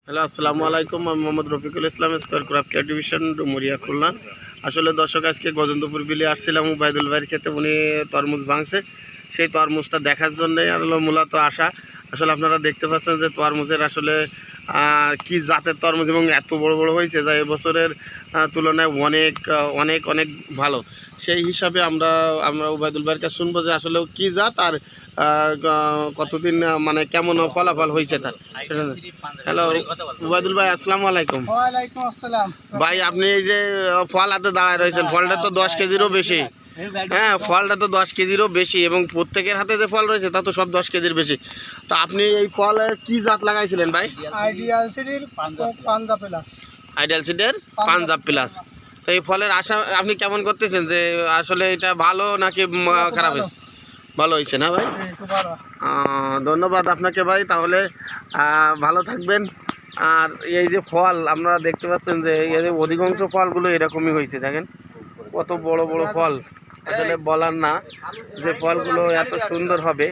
Hello, আসসালামু আলাইকুম। আমি Mohammad Rafiqul Islam, Square craft care division, Dumuria, Khulna. আসলে দর্শক, আজকে গজেন্দ্রপুর বিলে আসছিলাম উবায়দুল ভাইয়ের ক্ষেতে। উনি তরমুজ ভাঙছে, সেই তরমুজটা দেখার জন্যই আর হলো মূলত আসা। আসলে আপনারা দেখতে পাচ্ছেন যে তরমুজের আসলে কি জাতের তরমুজ, এবং এত বড় বড় হয়েছে যা এবছরের তুলনায় অনেক অনেক অনেক ভালো। সেই হিসাবে আমরা উবায়দুল ভাইয়ের কাছে শুনবো যে আসলে কী জাত আর কতদিন মানে কেমন ফলাফল হয়েছে তার। হ্যালো উবায়দুল ভাই, আসসালামু আলাইকুম। ওয়ালাইকুম আসসালাম। ভাই, আপনি এই যে ফল হাতে দাঁড়ায় রয়েছেন, ফলটা তো 10 কেজিরও বেশি। হ্যাঁ, ফলটা তো 10 কেজিরও বেশি, এবং প্রত্যেকের হাতে যে ফল রয়েছে তা তো সব 10 কেজির বেশি। তো আপনি এই ফলের কি জাত লাগাইছিলেন ভাই? আইডিয়াল সিটির পাঞ্জাব প্লাস। আইডিয়াল সিডের পাঞ্জাব প্লাস। তো এই ফলের আশা আপনি কেমন করতেছেন যে আসলে এটা ভালো নাকি খারাপ হয়েছে? ভালো হয়েছে না ভাই? ধন্যবাদ আপনাকে ভাই। তাহলে ভালো থাকবেন। আর এই যে ফল আপনারা দেখতে পাচ্ছেন যে এই যে অধিকাংশ ফলগুলো এরকমই হয়েছে, দেখেন কত বড় বড় ফল। আসলে বলার না যে ফলগুলো এত সুন্দর হবে।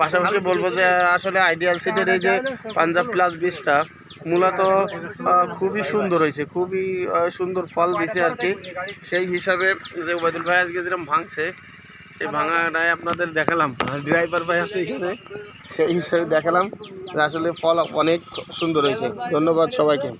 পাশাপাশি বলবো যে আসলে আইডিয়াল সিডের এই যে পাঞ্জাব প্লাস বীজটা মূলত খুবই সুন্দর হয়েছে, খুবই সুন্দর ফল দিছে আর কি। সেই হিসাবে যে ওবায়দুল ভাই আজকে যেরকম ভাঙছে, সেই ভাঙাটাই আপনাদের দেখালাম। ড্রাইভার ভাই আছে এখানে, সেই হিসাবে দেখালাম যে আসলে ফল অনেক সুন্দর হয়েছে। ধন্যবাদ সবাইকে।